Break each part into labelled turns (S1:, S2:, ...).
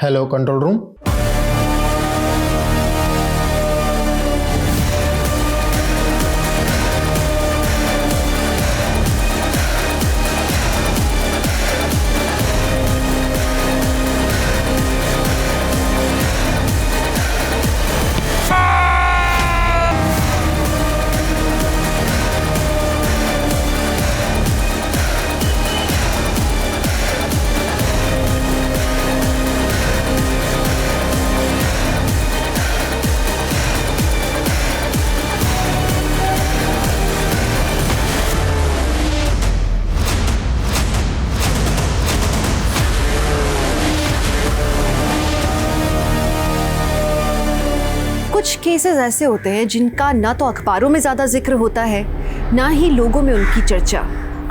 S1: Hello control room.
S2: कुछ cases ऐसे होते हैं जिनका ना तो अखबारों में ज्यादा जिक्र होता है, ना ही लोगों में उनकी चर्चा।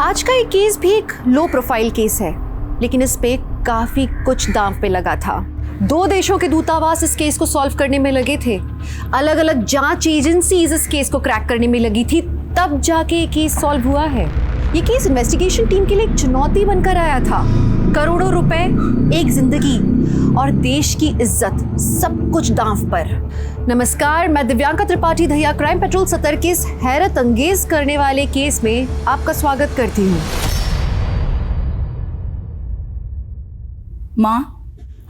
S2: आज का ये केस भी एक लो प्रोफाइल केस है, लेकिन इस पे काफी कुछ दांव पे लगा था। 2 देशों के दूतावास इस केस को सॉल्व करने में लगे थे, अलग अलग जांच एजेंसीज इस केस को क्रैक करने में लगी थी, तब जाके ये केस सॉल्व हुआ है। ये केस इन्वेस्टिगेशन टीम के लिए एक चुनौती बनकर आया था। करोड़ों रुपए, एक जिंदगी और देश की इज्जत, सब कुछ दांव पर। नमस्कार, मैं दिव्यांका त्रिपाठी दहिया क्राइम पेट्रोल सतर्क के इस हैरत अंगेज करने वाले केस में आपका स्वागत करती हूँ।
S3: माँ,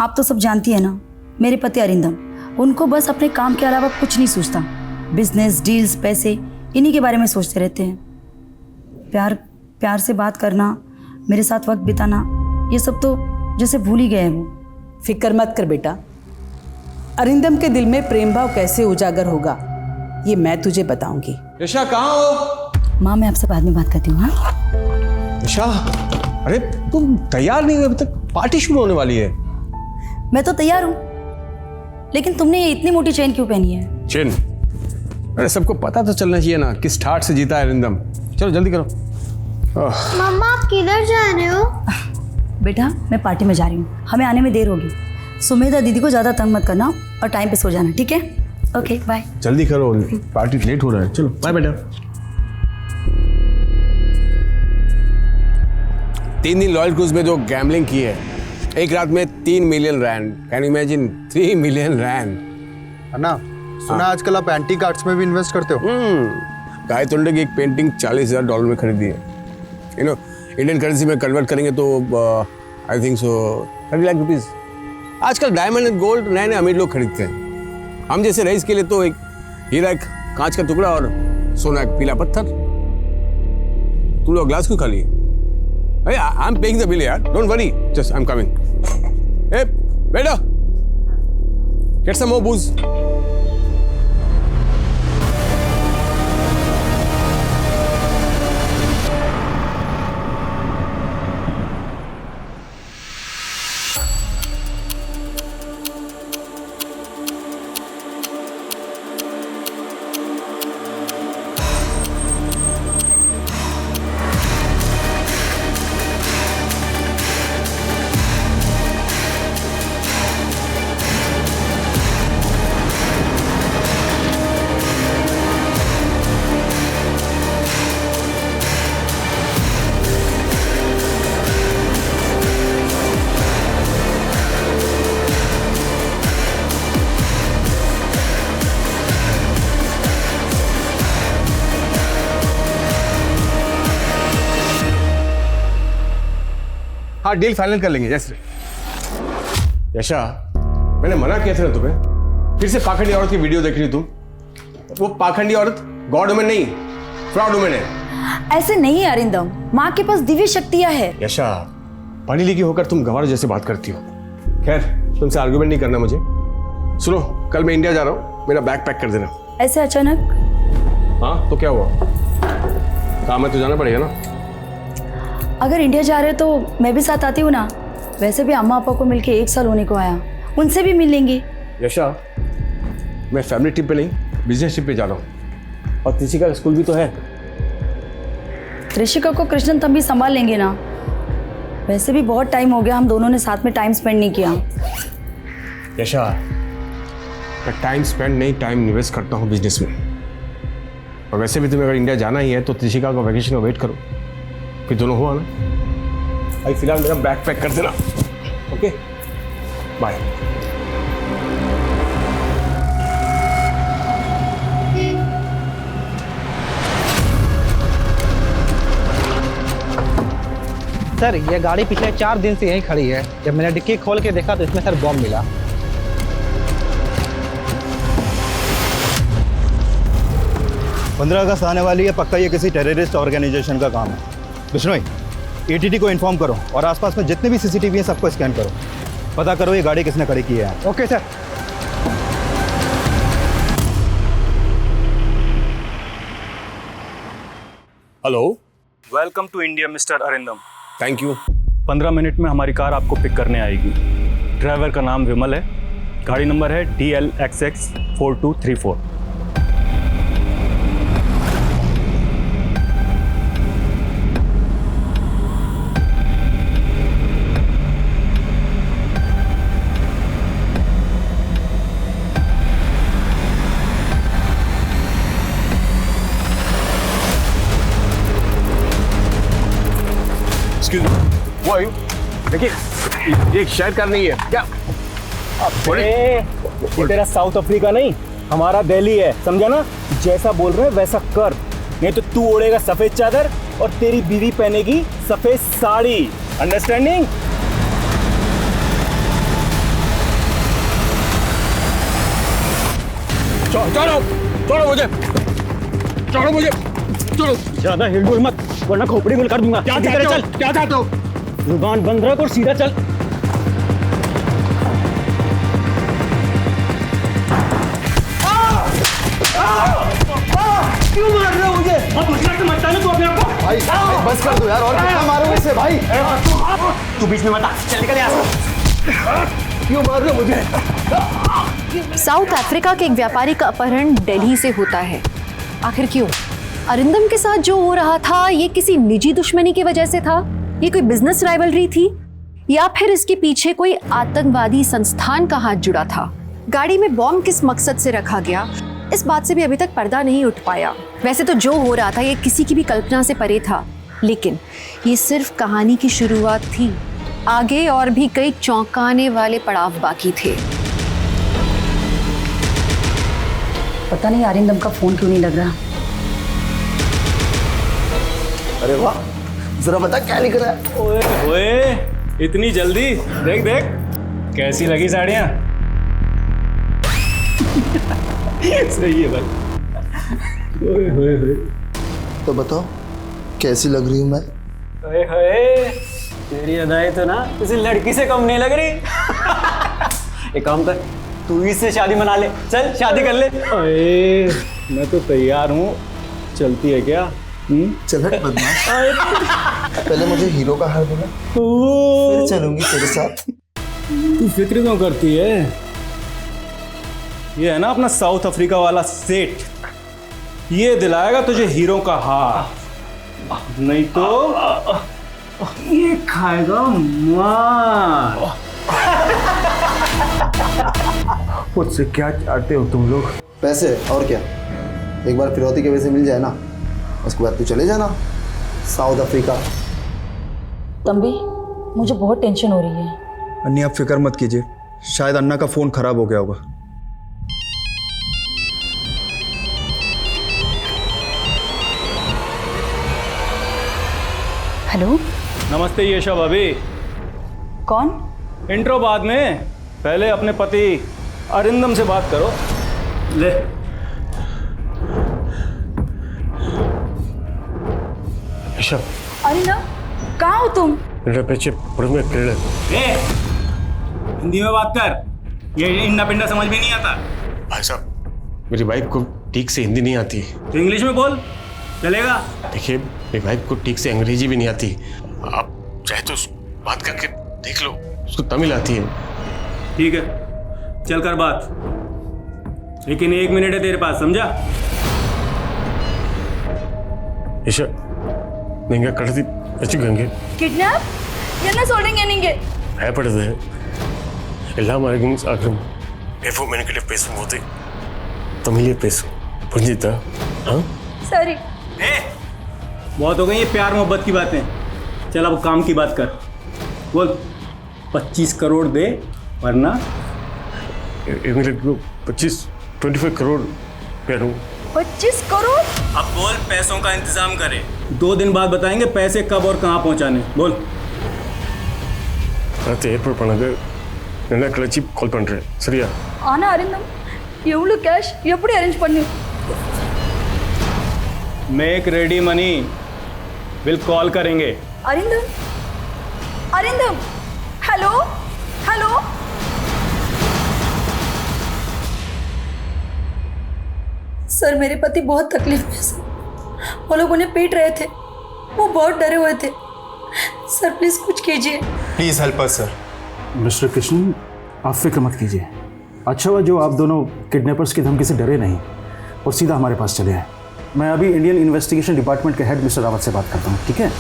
S3: आप तो सब जानती है ना, मेरे पति अरिंदम, उनको बस अपने काम के अलावा कुछ नहीं सोचता। बिजनेस, डील्स, पैसे, इन्हीं के बारे में सोचते रहते हैं। प्यार से बात करना, मेरे साथ वक्त बिताना, ये सब तो जैसे भूल ही गए हैं वो।
S4: फिक्र मत कर बेटा, अरिंदम के दिल में प्रेम भाव कैसे उजागर होगा ये मैं तुझे बताऊंगी।
S5: यशा कहाँ हो?
S3: माँ, मैं आपसे बाद में बात करती हूँ। हाँ
S5: यशा, अरे तुम तैयार नहीं हुई अभी तक, पार्टी शुरू होने वाली है।
S3: मैं तो तैयार हूँ, लेकिन तुमने ये इतनी मोटी चेन क्यों पहनी है?
S5: चेन? अरे सबको पता तो चलना चाहिए ना किस ठाट से जीता है अरिंदम। चलो जल्दी करो।
S6: मम्मा, आप किधर जा रहे हो?
S3: बेटा, मैं पार्टी में जा रही हूँ, हमें आने में देर होगी। सुमेधा दीदी को ज़्यादा तंग मत करना और टाइम पे सो जाना, ठीक है? Okay, bye.
S5: जल्दी करो, पार्टी लेट हो रहा है। चलो बाय बेटा। 3 दिन लॉयल क्रूज में जो गैम्बलिंग की है, एक रात में 3 million rand. Can you imagine? 3 million rand.
S7: अन्ना, सुना आजकल आप एंटीक आर्ट्स में भी इन्वेस्ट करते हो?
S5: गाय तोंडे की एक पेंटिंग $40,000 में खरीदी है। यू नो, इंडियन करेंसी में कन्वर्ट करेंगे तो I think so 30 lakh rupees. आजकल डायमंड एंड गोल्ड नए नए अमीर लोग खरीदते हैं। हम जैसे रईस के लिए तो एक हीरा, एक कांच का टुकड़ा और सोना एक पीला पत्थर। तुम लोग ग्लास क्यों खाली? अरे I am paying the bill यार, don't worry, just I am coming. ए बेटा, गेट सम मोर बूज। हाँ, डील फाइनल कर लेंगे। जैसे यशा, मैंने मना किया था ना तुम्हें, फिर से पाखंडी औरत की वीडियो देख रही तुम। वो पाखंडी औरत गॉड वुमन नहीं, फ्रॉड वुमन है।
S3: ऐसे नहीं अरिंदम, माँ के पास दिव्य शक्तियाँ है।
S5: यशा, पढ़ी लिखी होकर तुम गंवार जैसे बात करती हो। खैर, तुमसे आर्गुमेंट नहीं करना मुझे। सुनो, कल मैं इंडिया जा रहा हूँ, मेरा बैग पैक कर देना।
S3: ऐसे अचानक?
S5: हाँ तो क्या हुआ, काम है तो जाना पड़ेगा ना।
S3: अगर इंडिया जा रहे तो मैं भी साथ आती हूँ ना। वैसे भी अम्मा पापा को मिलके 1 साल होने को आया, उनसे भी मिल लेंगे।
S5: यशा, मैं फैमिली ट्रिप पे नहीं, बिजनेस ट्रिप पे जा रहा हूँ। और त्रिशिका का स्कूल भी तो है।
S3: त्रिशिका को कृष्णन तब भी संभाल लेंगे ना। वैसे भी बहुत टाइम हो गया हम दोनों ने साथ में टाइम स्पेंड नहीं किया।
S5: यशा, मैं टाइम स्पेंड नहीं, टाइम निवेश करता हूँ बिजनेस में। और वैसे भी तुम्हें अगर इंडिया जाना ही है तो त्रिशिका को वैकेशन का वेट करो, फिर दोनों हुआ ना। अभी फिलहाल मेरा बैग पैक कर देना, ओके?
S1: बाय।
S8: सर ये गाड़ी पिछले 4 दिन से यहीं खड़ी है। जब मैंने डिक्की खोल के देखा तो इसमें सर बॉम्ब मिला।
S9: पंद्रह अगस्त आने वाली है, पक्का ये किसी टेररिस्ट ऑर्गेनाइजेशन का काम है। बिश्नोई, एटीटी को इन्फॉर्म करो और आसपास में जितने भी सीसीटीवी हैं सबको स्कैन करो, पता करो ये गाड़ी किसने खड़ी की है।
S8: Okay sir.
S5: Hello,
S1: welcome to India mister Arindam.
S5: Thank you.
S1: 15 minute में हमारी कार आपको पिक करने आएगी। ड्राइवर का नाम विमल है, गाड़ी नंबर है DLXX 4234।
S5: एक्सक्यूज मी, वो आयु देखिए, ये शायद कार नहीं है क्या?
S1: ये तेरा साउथ अफ्रीका नहीं, हमारा दिल्ली है, समझा ना? जैसा बोल रहे हैं वैसा कर, नहीं तो तू ओढ़ेगा सफेद चादर और तेरी बीवी पहनेगी सफेद साड़ी। अंडरस्टैंडिंग?
S5: चलो चलो मुझे, चलो मुझे, चलो।
S1: ज्यादा हिलडुल मत वरना खोपड़ी गुल कर दूंगा।
S5: क्या चाहते हो? क्या चाहते हो?
S1: जुबान बंद रख और सीधा चल। क्यों मार रहे हो मुझे? बहुत मुश्किल से मरता है तू अपने आप को।
S7: भाई बस कर दो यार, और कितना मारोगे इसे भाई?
S1: तू बीच में मत आ, चल निकल यहाँ से।
S7: क्यों मार रहे हो मुझे?
S2: साउथ अफ्रीका के एक व्यापारी का अपहरण दिल्ली से होता है। आखिर क्यों? अरिंदम के साथ जो हो रहा था ये किसी निजी दुश्मनी की वजह से था? ये कोई बिजनेस राइवलरी थी? या फिर इसके पीछे कोई आतंकवादी संस्थान का हाथ जुड़ा था? गाड़ी में बॉम्ब किस मकसद से रखा गया, इस बात से भी अभी तक पर्दा नहीं उठ पाया। वैसे तो जो हो रहा था ये किसी की भी कल्पना से परे था, लेकिन ये सिर्फ कहानी की शुरुआत थी। आगे और भी कई चौंकाने वाले पड़ाव बाकी थे।
S3: पता नहीं अरिंदम का फोन क्यों नहीं लग रहा।
S7: अरे वाह, जरा बता क्या लिख रहा है?
S1: ओए ओए, इतनी जल्दी? देख देख कैसी लगी साड़ियाँ। सही है भाई। ओए होए होए।
S7: तो बताओ कैसी लग रही हूँ मैं?
S1: ओए होए, तेरी अदाएं तो ना किसी लड़की से कम नहीं लग रही। एक काम कर, तू इससे शादी मना ले, चल शादी कर ले। ओए, मैं तो तैयार हूँ, चलती है क्या?
S7: चल हट बदमाश। पहले मुझे हीरो का हार देना, फिर चलूंगी तेरे साथ।
S1: तू फिक्र क्यों करती है? ये है ना अपना साउथ अफ्रीका वाला सेठ, ये दिलाएगा तुझे हीरो का हार, नहीं तो ये खाएगा मार। मुझसे क्या चाहते हो तुम लोग?
S7: पैसे और क्या? एक बार फिरौती के वजह मिल जाए ना, उसके बाद तू चले जाना साउथ अफ्रीका।
S3: तंबी, मुझे बहुत टेंशन हो रही है।
S9: अन्नी आप फिक्र मत कीजिए, शायद अन्ना का फ़ोन ख़राब हो गया होगा।
S3: हेलो,
S1: नमस्ते यशा भाभी।
S3: कौन?
S1: इंट्रो बाद में, पहले अपने पति अरिंदम से बात करो। ले
S5: यशा,
S3: अरिंदम, कहाँ हो तुम?
S5: मेरे पीछे में कीड़े।
S1: हिंदी में बात कर, ये इंडा पिंडा समझ में नहीं आता।
S5: भाई साहब, मेरी वाइफ को ठीक से हिंदी नहीं आती।
S1: तो इंग्लिश में बोल, चलेगा?
S5: देखिए, मेरी वाइफ को ठीक से अंग्रेजी भी नहीं आती। आप चाहे तो बात करके देख लो, उसको तमिल आती है।
S1: ठीक है, चल कर बात, लेकिन 1 मिनट है तेरे पास, समझा?
S5: यशा, ನಿಂಗೆ ಕಡ್ದಿ ಹೆಚ್ಚಿಗಂಗೆ
S3: ಕಿಡ್ನಾಪ್ என்ன சொல்றீங்க நீங்க?
S5: பயப்படுது எல்லாம் மறைக்கும் சாகும் எப்போ மெனக்கிட்ட பேசும்போது तमिल பேசும் புரிஞ்சுதா? हाँ
S3: सॉरी।
S1: बहुत हो गई ये प्यार मोहब्बत की बातें, चल अब काम की बात कर। बोल 25 करोड़ दे वरना
S5: एक मिनट को 25 करोड़ पे दूँ।
S3: 25 करोड़?
S1: अब बोल, पैसों का इंतजाम करें। 2 दिन बाद बताएंगे पैसे कब और कहाँ पहुँचाने। बोल।
S5: அடுத்து ஏற்பாடு பண்ணது என்ன கழிச்சு கால் பண்ணுறேன், சரியா?
S3: ஆனா அரிந்தம், எவ்வளோ கேஷ் எப்படி அரேஞ்ச் பண்ணி?
S1: Make ready money, will call करेंगे।
S3: Arindam, Arindam, hello, hello. Sir, मेरे पति बहुत तकलीफ में सर। वो लोग उन्हें पीट रहे थे, वो बहुत डरे हुए थे। सर प्लीज कुछ कीजिए।
S10: Please help us sir.
S11: Mister Krishna, आप फिक्र मत कीजिए। अच्छा हुआ जो आप दोनों किडनैपर्स की धमकी से डरे नहीं और सीधा हमारे पास चले आए। मैं अभी इंडियन इन्वेस्टिगेशन डिपार्टमेंट के हेड मिस्टर रावत से बात करता हूँ, ठीक है?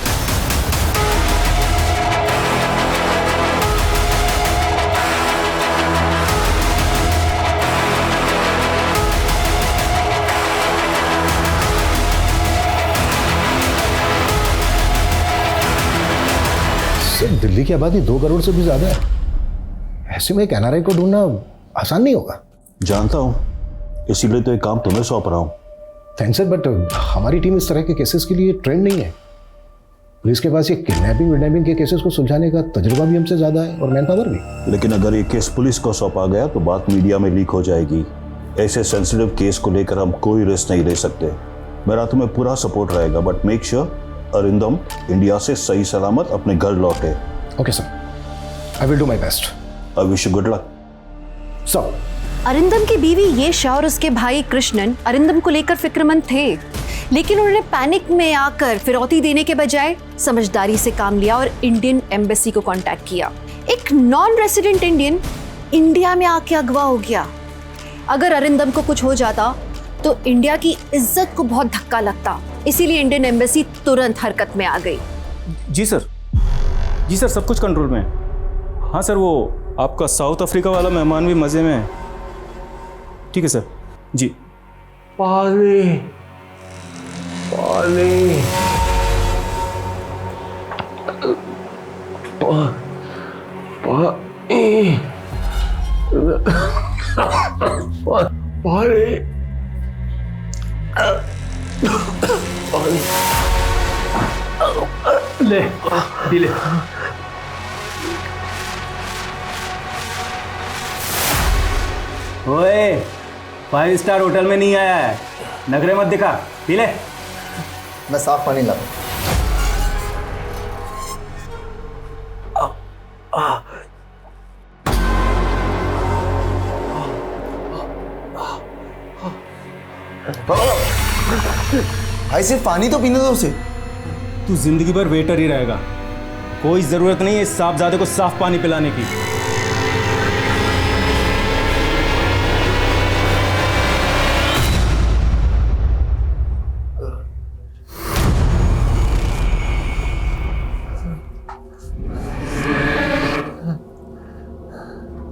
S10: सर, दिल्ली की आबादी 2 करोड़ से भी ज्यादा है। ऐसे में एक एनआरआई को ढूंढना आसान नहीं होगा।
S12: जानता हूँ, इसीलिए तो एक काम तुम्हें सौंप रहा हूँ।
S10: थैंक्स सर, बट हमारी टीम इस तरह के केसेस के लिए ट्रेंड नहीं है। पुलिस के पास ये किडनैपिंग के केसेस को सुलझाने का तजुर्बा भी हमसे ज्यादा है और मैन पावर भी।
S12: लेकिन अगर ये केस पुलिस को सौंपा गया तो बात मीडिया में लीक हो जाएगी। ऐसे सेंसिटिव केस को लेकर हम कोई रिस्क नहीं ले सकते। मेरा तुम्हें पूरा सपोर्ट रहेगा, but make sure Arindam India से सही सलामत अपने घर लौटे।
S10: Okay sir, I will do my best.
S12: I wish you good luck.
S10: Sir,
S2: Arindam की बीवी येशा और उसके भाई कृष्णन अरिंदम को लेकर फिक्रमंद थे, लेकिन उन्होंने पैनिक में आकर फिरौती देने के बजाय समझदारी से काम लिया और इंडियन एम्बेसी को कांटेक्ट किया। एक नॉन रेसिडेंट इंडियन इंडिया में आके अगवा हो गया। अगर अरिंदम को कुछ हो जाता तो इंडिया की इज्जत को बहुत धक्का लगता, इसीलिए इंडियन एम्बेसी तुरंत हरकत में आ गई।
S11: जी सर, सब कुछ कंट्रोल में है। हाँ सर, वो आपका साउथ अफ्रीका वाला मेहमान भी मज़े में है। ठीक है सर। जी।
S5: पानी पानी
S11: ले पी ले।
S1: ओए, 5 स्टार होटल में नहीं आया है, नखरे मत दिखा, पी ले।
S7: मैं साफ पानी ला। भाई सिर्फ पानी तो पीने दो उसे।
S1: तू जिंदगी भर वेटर ही रहेगा, कोई जरूरत नहीं है इस साहबजादे को साफ पानी पिलाने की।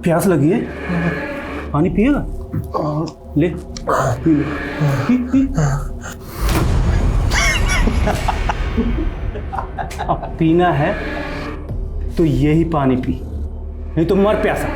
S11: प्यास लगी है, पानी पिएगा? ले पी ले, पी। अब पीना है तो यही पानी पी, नहीं तो मर प्यासा।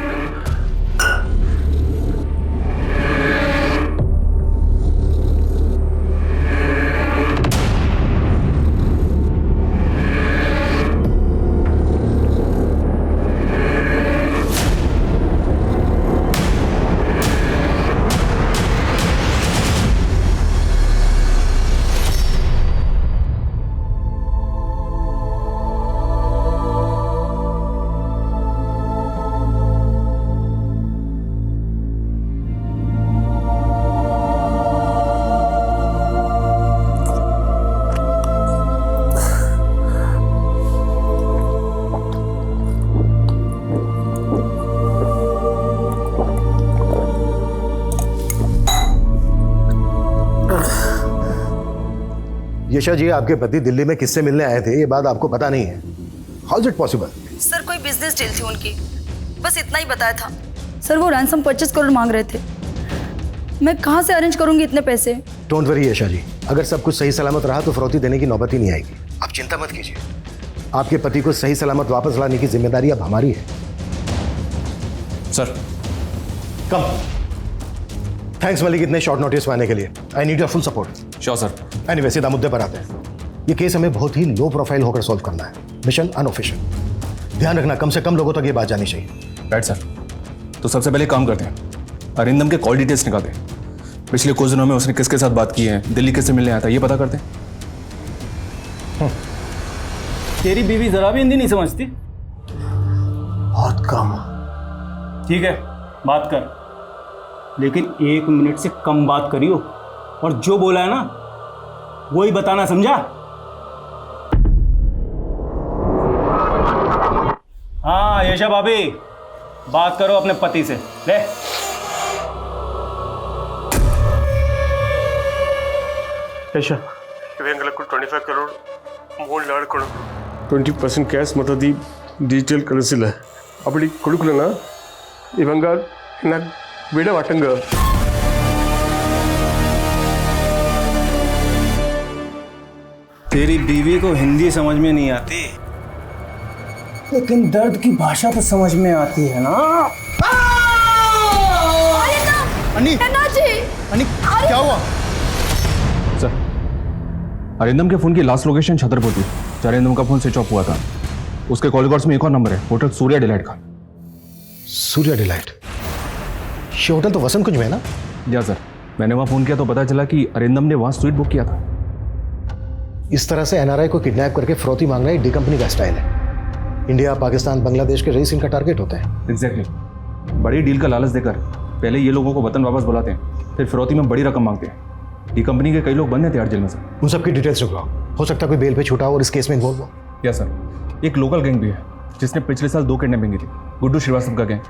S10: यशा जी, आपके पति दिल्ली में किससे मिलने आए थे ये बात आपको पता नहीं है। How is it possible?
S3: Sir कोई बिजनेस डील थी उनकी, बस इतना ही बताया था। सर वो रैंसम 25 करोड़ मांग रहे थे। मैं कहाँ से अरेंज करूंगी इतने पैसे?
S10: डोंट वरी यशा जी, अगर सब कुछ सही सलामत रहा तो फिरौती देने की नौबत ही नहीं आएगी। आप चिंता मत कीजिए, आपके पति को सही सलामत वापस लाने की जिम्मेदारी अब हमारी है।
S11: सर
S10: कम। थैंक्स मलिक इतने शॉर्ट नोटिस में आने के लिए। I need your full support.
S11: Sure sir.
S10: Anyway सीधा मुद्दे पर आते हैं। ये केस हमें बहुत ही लो प्रोफाइल होकर सॉल्व करना है। Mission unofficial. ध्यान रखना कम से कम लोगों तक ये बात जानी चाहिए।
S11: Right sir. तो सबसे पहले काम करते हैं, अरिंदम के कॉल डिटेल्स निकालते हैं। पिछले कुछ दिनों में उसने किसके साथ बात की है, दिल्ली किससे मिलने आया था, ये पता करते हैं।
S1: तेरी बीवी जरा भी हिंदी नहीं समझती?
S10: बहुत कम।
S1: ठीक है, बात कर, लेकिन 1 मिनट से कम बात करियो, और जो बोला है ना वही बताना, समझा? हाँ यशा भाभी, बात करो अपने पति से। ले
S5: ಯಶ ಇವೆಂಗಲ 25 ಕರೋಡ್ ಮೂರು ಲಾಡ್ ಕೊಡು 20% ಕ್ಯಾಶ್ ಮತ್ತು ಡಿಜಿಟಲ್ ಕಳಿಸಿಲ್ಲ அப்படி கொடுக்கலனா இவங்க என்ன விட மாட்டங்க
S1: तेरी बीवी को हिंदी समझ में नहीं आती, लेकिन दर्द की भाषा तो समझ में आती है ना।
S11: अन्नी, अन्नी क्या हुआ? सर, अरिंदम के फोन की लास्ट लोकेशन छतरपुर थी। अरिंदम का फोन स्विच ऑफ हुआ था। उसके कॉल रिकॉर्ड्स में एक और नंबर है, होटल सूर्या डिलाइट का।
S10: सूर्या डिलाइट? ये होटल तो वसंत कुंज में है ना?
S11: या सर, मैंने वहाँ फोन किया तो पता चला कि अरिंदम ने वहाँ स्वीट बुक किया था।
S10: इस तरह से एनआरआई को किडनैप करके फ्रौती मांगना एक डी कंपनी का स्टाइल है। इंडिया, पाकिस्तान, बांग्लादेश के रईस इनका टारगेट होते हैं।
S11: एग्जैक्टली। बड़ी डील का लालच देकर पहले ये लोगों को वतन वापस बुलाते हैं, फिर फिरौती में बड़ी रकम मांगते हैं। डी कंपनी के कई लोग बंद हैं तिहाड़ जेल में सर।
S10: उन सबकी डिटेल्स निकलाओ, हो सकता है कोई बेल पे छूटा हो और इस केस में इन्वॉल्व हो।
S11: या सर, एक लोकल गैंग भी है जिसने पिछले साल 2 किडनैपिंग की थी, गुड्डू श्रीवास्तव का गैंग।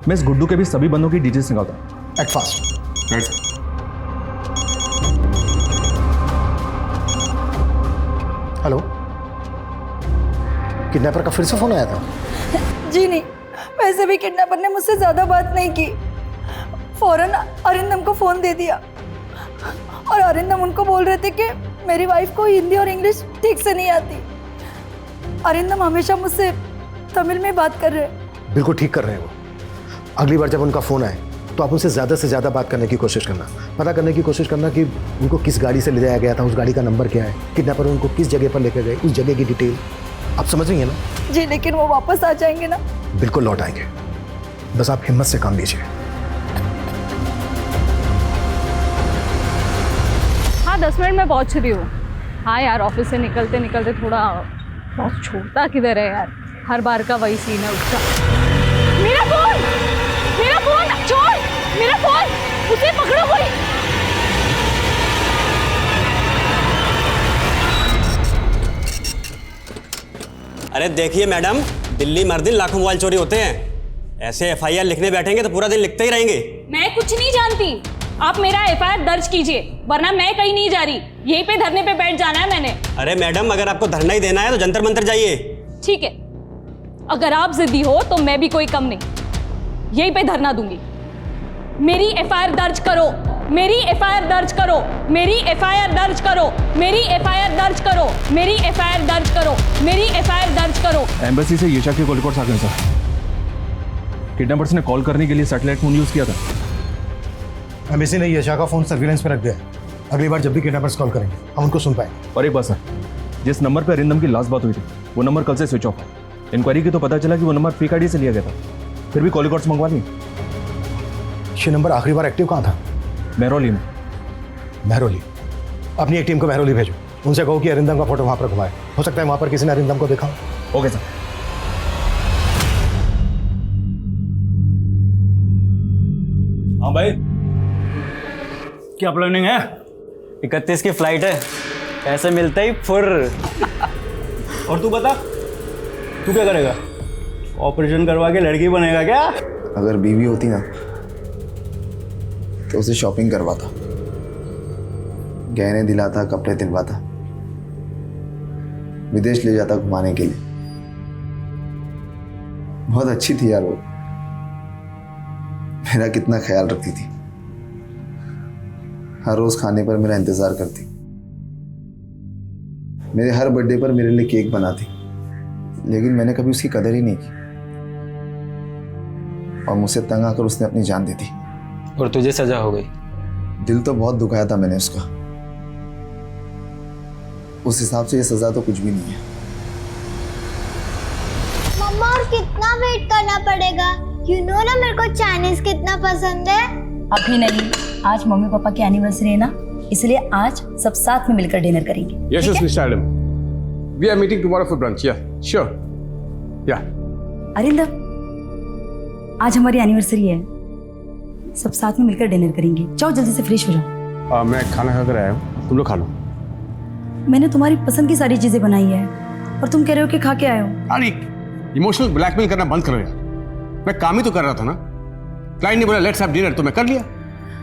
S11: मैं इस गुड्डू के भी सभी बंदों की डिटेल्स निकालता हूँ।
S10: Act fast.
S11: Right sir.
S10: Hello, kidnapper का फिर से फोन आया था?
S3: जी नहीं, वैसे भी किडनैपर ने मुझसे ज़्यादा बात नहीं की। फौरन अरिंदम को फ़ोन दे दिया और अरिंदम उनको बोल रहे थे कि मेरी वाइफ को हिंदी और इंग्लिश ठीक से नहीं आती। अरिंदम हमेशा मुझसे तमिल में बात कर रहे हैं।
S10: बिल्कुल ठीक कर रहे हैं वो। अगली बार जब उनका फ़ोन आए तो आप उनसे ज़्यादा से ज़्यादा बात करने की कोशिश करना, पता करने की कोशिश करना कि उनको किस गाड़ी से ले जाया गया था, उस गाड़ी का नंबर क्या है, किडनैपर उनको किस जगह पर लेकर गए, उस जगह की डिटेल। आप समझ रही हैं ना?
S3: जी, लेकिन वो वापस आ जाएंगे ना?
S10: बिल्कुल लौट आएंगे, बस आप हिम्मत से काम लीजिए।
S13: हाँ 10 मिनट में पहुंच रही हूँ। हाँ यार, ऑफिस से निकलते निकलते थोड़ा बहुत छोड़ता किधर है यार, हर बार का वही सीन है उसका। मेरा फोन छोड़, मेरा फोन, उसे पकड़ो कोई।
S1: अरे देखिए मैडम, दिल्ली में हर दिन लाखों मोबाइल चोरी होते हैं। ऐसे एफआईआर लिखने बैठेंगे तो पूरा दिन लिखते ही रहेंगे।
S13: मैं कुछ नहीं जानती, आप मेरा एफआईआर दर्ज कीजिए, वरना मैं कहीं नहीं जा रही। यहीं पे धरने पे बैठ जाना है मैंने।
S1: अरे मैडम, अगर आपको धरना ही देना है तो जंतर मंतर जाइए।
S13: ठीक है, अगर आप जिद्दी हो तो मैं भी कोई कम नहीं, यहीं पे धरना दूंगी। मेरी एफआईआर दर्ज करो, मेरी एफआईआर दर्ज करो, मेरी एफआईआर दर्ज करो, मेरी एफआईआर दर्ज करो, मेरी एफआईआर दर्ज करो, मेरी एफआईआर दर्ज करो।
S11: एम्बेसी से यशा के कॉल रिकॉर्ड्स आ गए सर। किडनैपर्स ने कॉल करने के लिए सैटेलाइट फोन यूज किया था।
S10: एम्बेसी ने यशा का फोन सर्विलेंस में रख दिया। अगली बार जब भी किडनैपर्स कॉल करेंगे हम उनको सुन पाएंगे।
S11: और एक बात सर, जिस नंबर पर अरिंदम की लास्ट बात हुई थी वो नंबर कल से स्विच ऑफ है। इंक्वायरी की तो पता चला कि वो नंबर फेक आईडी से लिया गया था, फिर भी कॉल रिकॉर्ड्स मंगवा लिए।
S10: ये नंबर आखिरी बार एक्टिव कहाँ था?
S11: महरौली में।
S10: महरौली? अपनी एक टीम को महरौली भेजो, उनसे कहो कि अरिंदम का फोटो वहाँ पर घुमाए। हो सकता है वहाँ पर किसी ने अरिंदम को देखा।
S11: Okay sir.
S1: हाँ भाई, क्या प्लानिंग है? 31 की फ्लाइट है, ऐसे मिलते ही फुर। और तू बता, तू क्या करेगा? ऑपरेशन करवा के लड़की बनेगा क्या?
S7: अगर बीवी होती ना तो उसे शॉपिंग करवाता, गहने दिलाता, कपड़े दिलवाता, विदेश ले जाता घुमाने के लिए। बहुत अच्छी थी यार वो, मेरा कितना ख्याल रखती थी। हर रोज खाने पर मेरा इंतजार करती, मेरे हर बर्थडे पर मेरे लिए केक बनाती, लेकिन मैंने कभी उसकी कदर ही नहीं की। और मुझसे तंग आकर उसने अपनी जान दे दी।
S1: और तुझे सजा हो गई?
S7: दिल तो बहुत दुखाया था मैंने उसका। उस हिसाब से ये सजा तो कुछ भी नहीं है।
S6: मम्मा और कितना वेट करना पड़ेगा? यू नो ना मेरे को चाइनीज कितना पसंद है।
S3: अभी नहीं, आज मम्मी पापा की एनिवर्सरी है ना, इसलिए आज सब साथ में मिलकर डिनर करेंगे।
S5: Yes, yes, Mr. Adam. We are meeting tomorrow for brunch. Yeah, sure. Yeah.
S3: Arindam, आज हमारी एनिवर्सरी है, सब साथ में मिलकर डिनर करेंगे। जाओ जल्दी से फ्रेश हो जाओ।
S5: मैं खाना खाकर आया हूँ, तुम लोग खा लो।
S3: मैंने तुम्हारी पसंद की सारी चीजें बनाई है और तुम कह रहे हो कि खा के आए हो।
S5: अरे इमोशनल ब्लैकमेल करना बंद करो यार। मैं काम ही तो कर रहा था ना। क्लाइंट ने बोला लेट्स हैव डिनर, तो मैं कर लिया।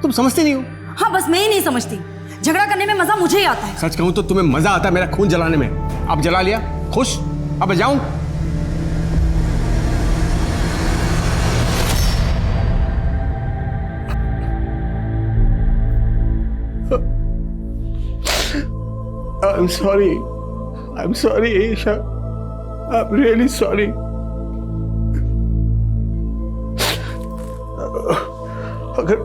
S5: तुम समझते नहीं हो।
S3: हाँ, बस मैं ही नहीं समझती। झगड़ा करने में मजा मुझे ही आता है।
S5: सच कहूं तो तुम्हें मजा आता है मेरा खून जलाने में। अब जला लिया, खुश? अब मैं जाऊं? I'm sorry. I'm sorry, Aisha. I'm really sorry. अगर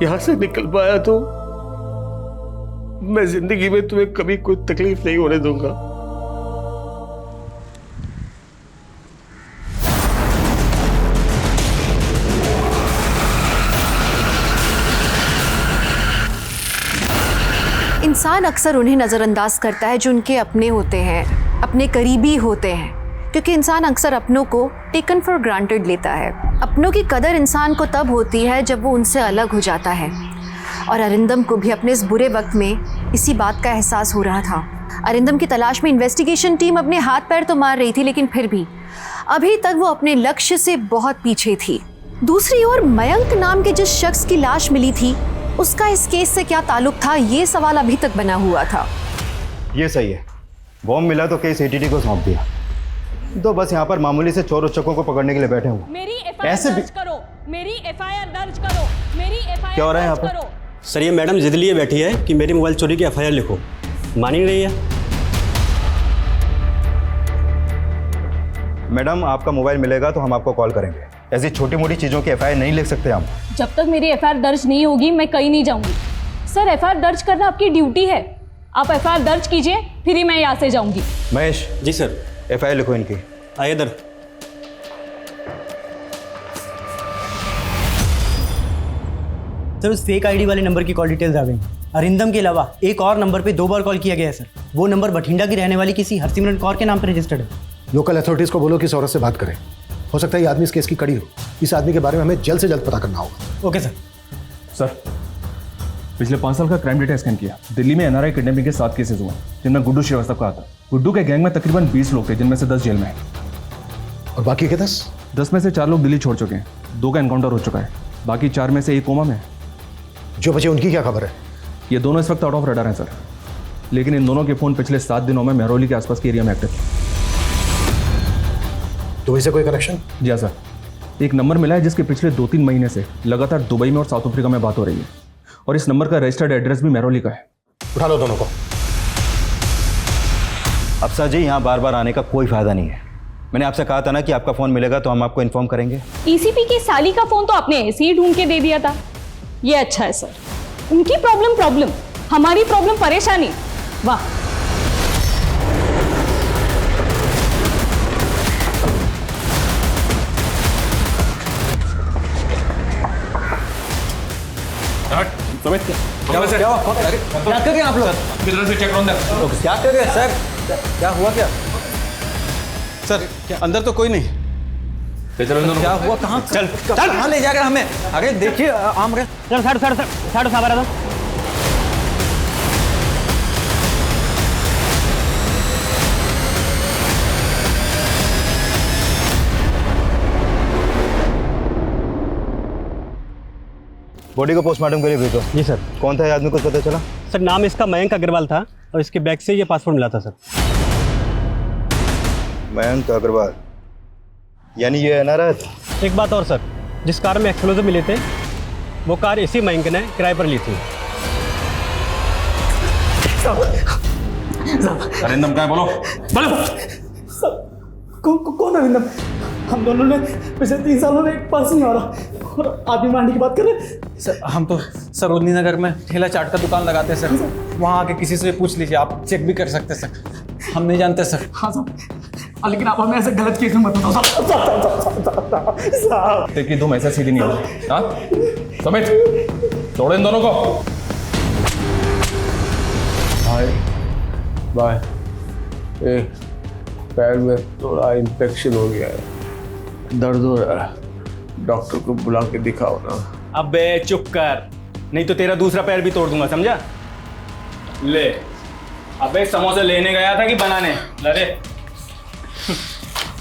S5: यहां से निकल पाया तो मैं जिंदगी में तुम्हें कभी कोई तकलीफ नहीं होने दूंगा।
S2: इंसान अक्सर उन्हें नज़रअंदाज करता है जो उनके अपने होते हैं, अपने करीबी होते हैं, क्योंकि इंसान अक्सर अपनों को टेकन फॉर ग्रांटेड लेता है। अपनों की कदर इंसान को तब होती है जब वो उनसे अलग हो जाता है, और अरिंदम को भी अपने इस बुरे वक्त में इसी बात का एहसास हो रहा था। अरिंदम की तलाश में इन्वेस्टिगेशन टीम अपने हाथ पैर तो मार रही थी, लेकिन फिर भी अभी तक वो अपने लक्ष्य से बहुत पीछे थी। दूसरी ओर मयंक नाम के जिस शख्स की लाश मिली थी, उसका इस केस से क्या ताल्लुक था, ये सवाल अभी तक बना हुआ था।
S9: ये सही है, बॉम्ब मिला तो केस एटीटी को सौंप दिया, तो बस यहाँ पर मामूली से चोर उच्चकों को पकड़ने के लिए बैठे हुए।
S13: मेरी एफआईआर दर्ज करो, मेरी एफआईआर दर्ज करो, मेरी एफआईआर
S9: क्या हो रहा है यहाँ
S13: दर्ज
S9: पर?
S13: करो।
S1: सर ये मैडम जिद लिए बैठी है कि मेरे मोबाइल चोरी की एफआईआर लिखो, मान ही नहीं रही है।
S9: मैडम आपका मोबाइल मिलेगा तो हम आपको कॉल करेंगे। ऐसी छोटी मोटी चीज़ों की एफआईआर नहीं लिख सकते हम।
S13: जब तक मेरी एफआईआर दर्ज नहीं होगी मैं कहीं नहीं जाऊंगी। सर एफआईआर दर्ज करना आपकी ड्यूटी है, आप एफआईआर दर्ज कीजिए, फिर ही मैं यहाँ से जाऊंगी।
S9: महेश।
S1: जी सर।
S9: एफआईआर लिखो इनकी।
S1: आइए इधर।
S14: सर उस फेक आईडी वाले नंबर की कॉल डिटेल्स आ गई। अरिंदम के अलावा एक और नंबर पे 2 बार कॉल किया गया है सर। वो नंबर बठिंडा की रहने वाली किसी हरसिमरन कौर के नाम पर रजिस्टर्ड है।
S10: लोकल अथॉरिटीज़ को बोलो कि इस औरत से बात करें। हो सकता है ये आदमी इस केस की कड़ी हो। इस आदमी के बारे में हमें जल्द से जल्द पता करना होगा।
S14: Okay sir.
S11: सर पिछले 5 साल का क्राइम डेटा स्कैन किया। दिल्ली में एनआरआई किडनैपिंग के 7 केसेस हुए, जिनमें गुड्डू श्रीवास्तव का आता। गुड्डू के गैंग में तकरीबन 20 लोग थे, जिनमें से 10 जेल में हैं।
S10: और बाकी के 10
S11: में से 4 लोग दिल्ली छोड़ चुके हैं, 2 का एनकाउंटर हो चुका है, बाकी 4 में से 1 कोमा में।
S10: जो बचे उनकी क्या खबर है?
S11: ये दोनों इस वक्त आउट ऑफ रडार हैं सर, लेकिन इन दोनों के फ़ोन पिछले 7 दिनों में मेहरौली के आसपास के एरिया में एक्टिव।
S10: दुबई से कोई कनेक्शन?
S11: जी हाँ सर, एक नंबर मिला है जिसके पिछले 2-3 महीने से लगातार दुबई में और साउथ अफ्रीका में बात हो रही है, और इस नंबर का रजिस्टर्ड एड्रेस भी मेहरौली का है।
S10: उठा लो दोनों को।
S9: अफसर जी यहाँ बार बार आने का कोई फायदा नहीं है। मैंने आपसे कहा था ना कि आपका फ़ोन मिलेगा तो हम आपको इन्फॉर्म करेंगे।
S13: ईसीपी की साली का फोन तो आपने ऐसे ही ढूंढ के दे दिया था। ये अच्छा है सर, उनकी प्रॉब्लम, हमारी प्रॉब्लम परेशानी। वाह।
S1: क्या कर रहे हैं आप लोग? किधर से चेक राउंड है? क्या कर रहे हैं सर? क्या हुआ क्या? सर क्या अंदर तो कोई नहीं? क्या हुआ? कहाँ? चल कहाँ ले जाकर हमें? अरे देखिए आम रहे।
S14: चल साढ़े साहब आ रहा था।
S9: बॉडी को पोस्टमार्टम के लिए भेजो।
S14: जी सर।
S9: कौन था ये आदमी, कुछ पता चला?
S14: सर नाम इसका मयंक अग्रवाल था, और इसके बैग से ये पासपोर्ट मिला था सर।
S9: मयंक अग्रवाल, यानी ये एनआरआई था।
S14: एक बात और सर, जिस कार में एक्सप्लोजिव मिले थे वो कार इसी मयंक ने किराए पर ली थी।
S11: अरिंदम क्या है? बोलो।
S14: कौन अरिंदम?
S11: हम दोनों ने पिछले 3 सालों में एक पर्स नहीं मारा और आदमी मारने की बात कर रहे।
S1: सर हम तो सरोजनी नगर में ठेला चाट का दुकान लगाते हैं सर, वहाँ आके किसी से पूछ लीजिए, आप चेक भी कर सकते हैं सर, हम नहीं जानते सर।
S11: हाँ साहब, लेकिन आप हमें ऐसे गलत केस में मत बताओ साहब।
S15: देखिए तुम ऐसा सीधी नहीं हो। हाँ समित, छोड़ो इन दोनों को।
S5: Bye bye. पैर में थोड़ा इन्फेक्शन हो गया है, दर्द हो रहा है, डॉक्टर को बुला के दिखाओ ना।
S1: अबे चुप कर, नहीं तो तेरा दूसरा पैर भी तोड़ दूंगा, समझा? ले, अबे समोसे लेने गया था कि बनाने? ले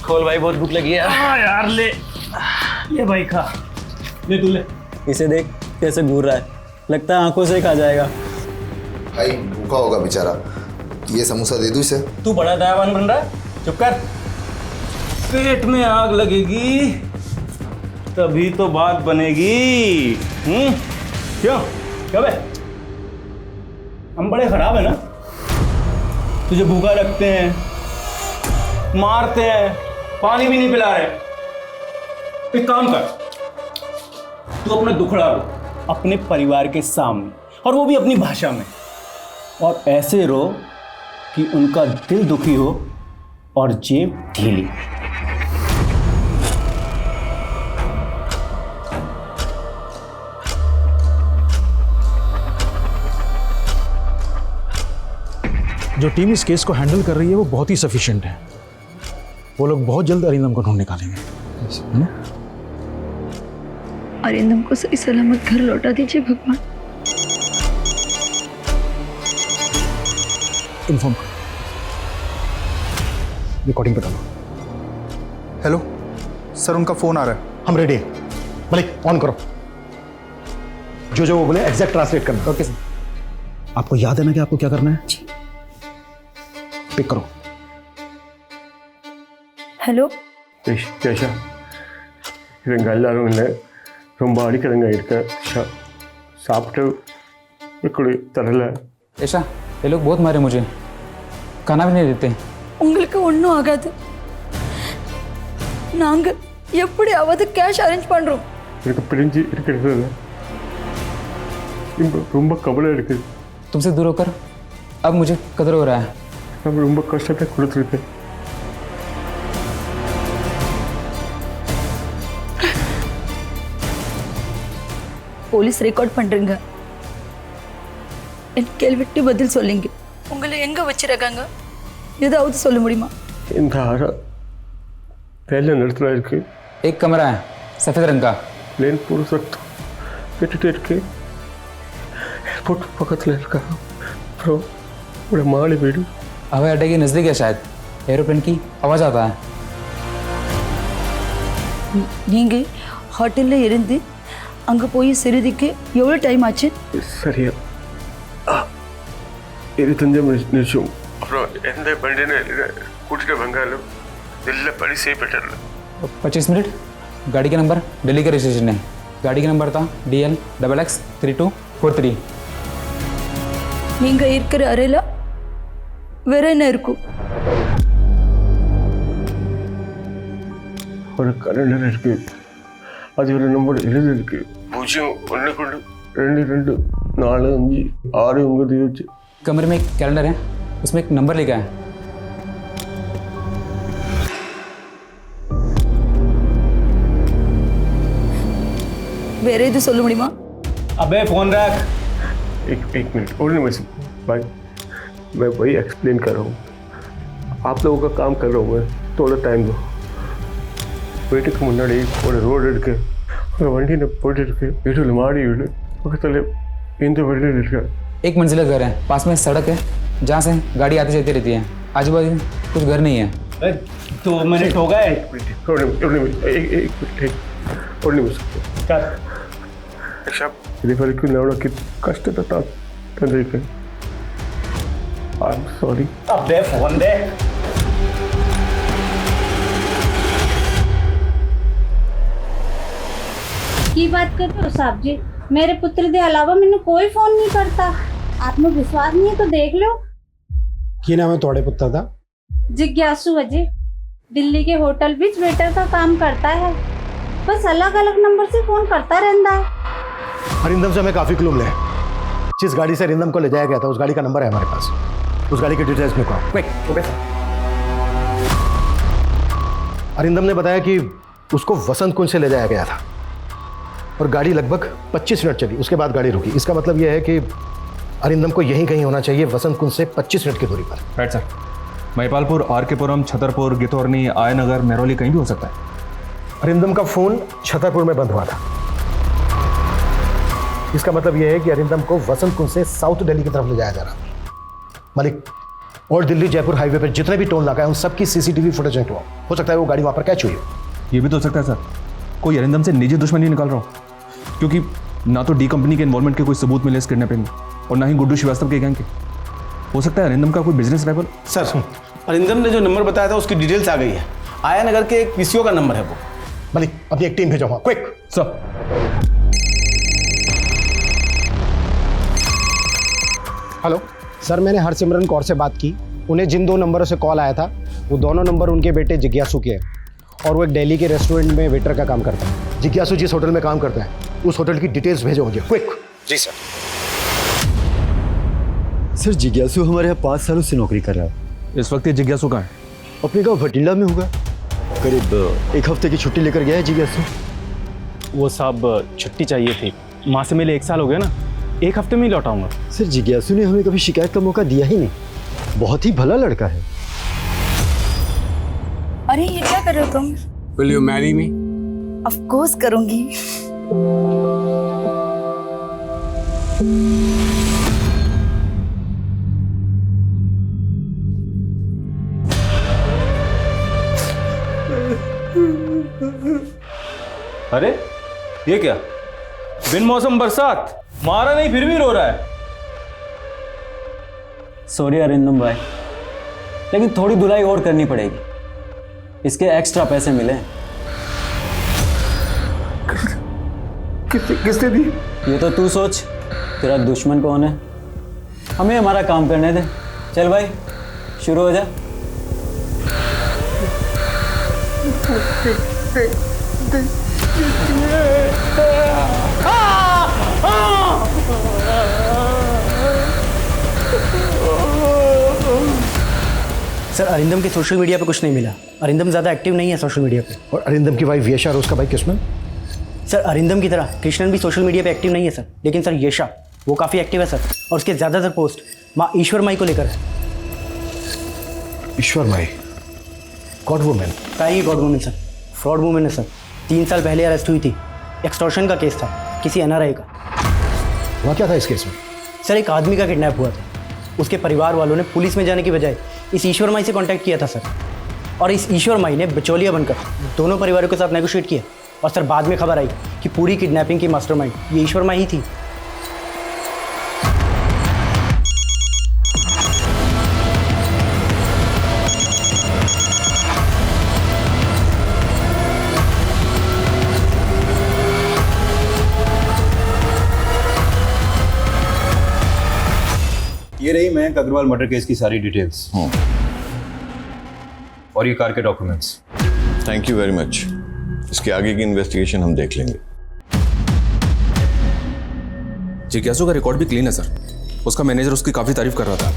S1: खोल भाई, बहुत भूख लगी है। हाँ यार ले भाई खा, ले तू ले। इसे देख कैसे घूर रहा है, लगता है आंखों से खा जाएगा।
S7: भाई भूखा होगा बेचारा, ये समोसा दे दूँ इसे।
S1: तू बड़ा दयावान बन रहा है, चुप कर। पेट में आग लगेगी तभी तो बात बनेगी। क्यों क्या बे, हम बड़े खराब है ना? तुझे भूखा रखते हैं, मारते हैं, पानी भी नहीं पिला रहे। एक काम कर, तू अपना दुखड़ा रो अपने परिवार के सामने, और वो भी अपनी भाषा में, और ऐसे रो कि उनका दिल दुखी हो और जेब ढीली।
S11: जो टीम इस केस को हैंडल कर रही है वो बहुत ही सफिशिएंट है। वो लोग बहुत जल्द अरिंदम को ढूंढ निकालेंगे।
S3: अरिंदम को सही सलामत घर लौटा दीजिए भगवान।
S11: इन्फॉर्म करो, रिकॉर्डिंग पे डालो।
S16: हेलो सर, उनका फोन आ रहा है।
S10: हम रेडी हैं। मलिक ऑन करो, जो वो बोले एग्जैक्ट ट्रांसलेट करना।
S11: Okay sir. आपको याद है ना कि आपको क्या करना है? पिक करो।
S3: हेलो
S5: கேஷா, இவங்க எல்லாரும் இல்லை, ரொம்ப அடிக்கிறங்க இருக்க, சாப்பிட்டு இப்படி தரல।
S17: ऐसा ये लोग बहुत मारे मुझे, खाना भी नहीं देते।
S3: உங்களுக்கு ஒன்றும் ஆகாது, நாங்க எப்படியாவது கேஷ் அரேஞ்ச் பண்றோம்।
S5: எனக்கு பிரிஞ்சு இருக்கிறது ரொம்ப கவலை இருக்குது।
S17: तुमसे दूर होकर अब मुझे कदर हो रहा है।
S5: हम ரொம்ப கஷ்டத்தை கொடுத்துருக்கேன்।
S3: போலீஸ் ரெக்கார்ட் பண்றீங்க, என் கேள்விக்கு பதில் சொல்லுங்க। உங்களை எங்க வச்சிருக்காங்க, ஏதாவது சொல்ல முடியுமா?
S5: இந்த ஆறா पहले नड़ता इருக்கு।
S17: एक कमरा है सफेद रंग का,
S5: प्लेन पूरा सख्त पेटे इருக்கு, एयरपोर्ट पकड़ले इरुक्का, प्रो बड़ा माली वीடு।
S17: हवाई अड्डे के नजदीक है, शायद एरोप्लेन की आवाज आता है।
S3: நீங்க ஹோட்டல்ல இருந்து அங்க போய் சிறுதிக்கு எவ்வளவு டைம் ஆச்சு?
S5: சரியா 25 நிமிஷம். அப்புறம் எந்த வண்டியில கூட்டிட்டு வந்தாலும் दिल्ली बड़ी से बेटर।
S17: 25 मिनट। गाड़ी का नंबर दिल्ली का रजिस्ट्रेशन है। गाड़ी का नंबर था DL XX3243।
S3: நீங்க இருக்கிற அறையில வேற என்ன இருக்கும்?
S5: ஒரு கலண்டர் இருக்கு, அது ஒரு நம்பர் எழுதிருக்கு, 0122245
S17: कमरे में एक कैलेंडर है, उसमें एक नंबर लिखा है।
S3: வேற எது சொல்ல முடியுமா?
S1: अबे फोन रख।
S5: एक मिनट और नहीं, भाई मैं वही एक्सप्लेन कर रहा हूँ, आप लोगों का काम कर रहा हूँ मैं, थोड़ा टाइम दो। வீட்டுக்கு முன்னாடி ஒரு ரோடு இருக்கு, ஒரு வண்டியில் போயிட்டு இருக்கு, வீட்டில் மாடி வீடு பக்கத்தில் இந்த வண்டியில் இருக்கு।
S17: एक मंजिला घर है, पास में सड़क है जहाँ से गाड़ी आती जाती रहती है, आजू बाजू कुछ घर नहीं है।
S1: 2 मिनट हो गए।
S5: इदिवరకు నాకు కష్టత ತಂದಿಕ್ಕೆ आई एम सॉरी।
S1: अबे फोन दे।
S18: की बात करते हो साहब जी, मेरे पुत्र के अलावा मैंने कोई फोन नहीं करता। आपने विश्वास नहीं है तो देख लो।
S10: की नाम है थोड़े पुत्र दा?
S18: जिज्ञासु अजय। दिल्ली के होटल भी वेटर का काम करता है, बस अलग अलग नंबर से फोन करता रहता है।
S10: अरिंदम से हमें काफ़ी क्लू मिले हैं। जिस गाड़ी से अरिंदम को ले जाया गया था उस गाड़ी का नंबर है हमारे पास। उस गाड़ी की डिटेल्स में कहो क्विक। Okay sir. अरिंदम ने बताया कि उसको वसंत कुंज से ले जाया गया था और गाड़ी लगभग 25 मिनट चली, उसके बाद गाड़ी रुकी। इसका मतलब यह है कि अरिंदम को यहीं कहीं होना चाहिए, वसंत कुंज से 25 मिनट की दूरी पर।
S15: Right sir. महिपालपुर, आरकेपुरम, छतरपुर, गितौरनी, आयनगर, मेहरौली कहीं भी हो सकता है।
S10: अरिंदम का फोन छतरपुर में बंद हुआ था। इसका मतलब यह है कि अरिंदम को वसंत कुंज से साउथ दिल्ली की तरफ ले जाया जा रहा था। मलिक, और दिल्ली जयपुर हाईवे पर जितने भी टोल नाका है उन सबकी सीसीटीवी फुटेज निकलवाओ। हो सकता है वो गाड़ी वहां पर कैच हुई हो।
S15: ये भी तो हो सकता है सर, कोई अरिंदम से निजी दुश्मनी निकाल रहा हो, क्योंकि ना तो डी कंपनी के इन्वॉल्वमेंट के कोई सबूत मिले इस किडनैपिंग में और ना ही गुड्डू श्रीवास्तव के गैंग के। हो सकता है अरिंदम का कोई बिजनेस राइवल।
S5: सर, अरिंदम ने जो नंबर बताया था उसकी डिटेल्स आ गई है। आया नगर के एक पीसीओ का नंबर है वो।
S10: मलिक, अपनी एक टीम भेजो वहां, क्विक।
S15: सर।
S19: हेलो सर, मैंने हरसिमरन कौर से बात की। उन्हें जिन 2 नंबरों से कॉल आया था वो दोनों नंबर उनके बेटे जिज्ञासु के हैं और वो एक दिल्ली के रेस्टोरेंट में वेटर का काम करता है।
S10: जिज्ञासु जिस होटल में काम करता है उस होटल की डिटेल्स भेजो मुझे, क्विक।
S19: जी सर।
S20: सर, जिज्ञासु हमारे यहाँ 5 सालों से नौकरी कर रहा है।
S15: इस वक्त ये जिज्ञासु कहाँ है?
S20: अपने गाँव भटिंडा में होगा। करीब 1 हफ्ते की छुट्टी लेकर गया है जिज्ञासु।
S11: वो साहब छुट्टी चाहिए थी, माँ से मिले 1 साल हो गया ना, 1 हफ्ते में ही लौटाऊंगा।
S20: सर, जिज्ञासु ने हमें कभी शिकायत का मौका दिया ही नहीं, बहुत ही भला लड़का है।
S3: अरे ये क्या कर रहे हो तुम?
S5: Will you marry me?
S3: Of course करूंगी।
S15: अरे ये क्या, बिन मौसम बरसात, मारा नहीं फिर भी रो रहा है।
S1: सॉरी अरिंदम भाई, लेकिन थोड़ी धुलाई और करनी पड़ेगी, इसके एक्स्ट्रा पैसे मिले।
S10: किसने दी?
S1: ये तो तू सोच, तेरा दुश्मन कौन है। हमें हमारा काम करने दे। चल भाई शुरू हो जा।
S14: सर, अरिंदम के सोशल मीडिया पे कुछ नहीं मिला। अरिंदम ज़्यादा एक्टिव नहीं है सोशल मीडिया पे।
S10: और अरिंदम की वाइफ यशा और उसका भाई कृष्णन?
S14: सर, अरिंदम की तरह कृष्णन भी सोशल मीडिया पे एक्टिव नहीं है सर, लेकिन सर यशा वो काफ़ी एक्टिव है सर, और उसके ज़्यादातर पोस्ट माँ ईश्वर माई को लेकर है।
S10: ईश्वर माई? God women?
S14: काहे god women sir, fraud women है सर। 3 साल पहले अरेस्ट हुई थी, एक्सटॉर्शन का केस था किसी NRI का।
S10: वहाँ क्या था इस केस में?
S14: सर, एक आदमी का किडनैप हुआ था। उसके परिवार वालों ने पुलिस में जाने की बजाय इस ईश्वर माई से कांटेक्ट किया था सर, और इस ईश्वर माई ने बिचौलिया बनकर दोनों परिवारों के साथ नेगोशिएट किया, और सर बाद में खबर आई कि पूरी किडनैपिंग की मास्टरमाइंड ये ईश्वर माई ही थी।
S9: ये रही मयंक अग्रवाल मर्डर केस की सारी डिटेल्स और ये कार के documents.
S21: Thank you very much. इसके आगे की इन्वेस्टिगेशन हम देख लेंगे।
S15: जिज्ञासु का रिकॉर्ड भी क्लीन है सर। उसका मैनेजर उसकी काफ़ी तारीफ कर रहा था,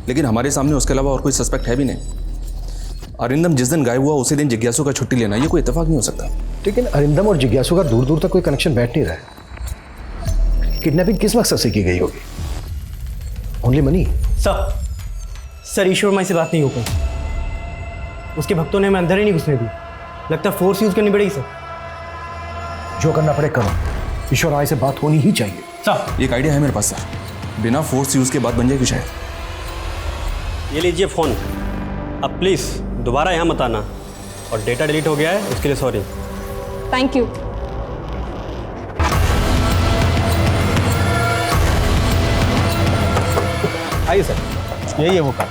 S15: लेकिन हमारे सामने उसके अलावा और कोई सस्पेक्ट है भी नहीं। अरिंदम जिस दिन गायब हुआ उसी दिन जिज्ञासु का छुट्टी लेना, ये कोई इत्तेफाक नहीं हो सकता।
S10: लेकिन अरिंदम और जिज्ञासु का दूर दूर तक कोई कनेक्शन बैठ नहीं रहा है। किडनैपिंग किस मकसद से की गई होगी? Only money?
S14: सर ईश्वर माई से बात नहीं हो पाई। उसके भक्तों ने हमें अंदर ही नहीं घुसने दी। लगता है फोर्स यूज करनी पड़ेगी सर।
S10: जो करना पड़े करो, ईश्वर माई से बात होनी ही चाहिए।
S15: सर, एक आइडिया है मेरे पास सर, बिना फोर्स यूज के बाद बन जाएगी शायद।
S22: ये लीजिए फ़ोन। अब प्लीज़ दोबारा यहाँ मत आना, और डेटा डिलीट हो गया है उसके लिए सॉरी।
S13: Thank you.
S19: आइए सर, यही है वो कार।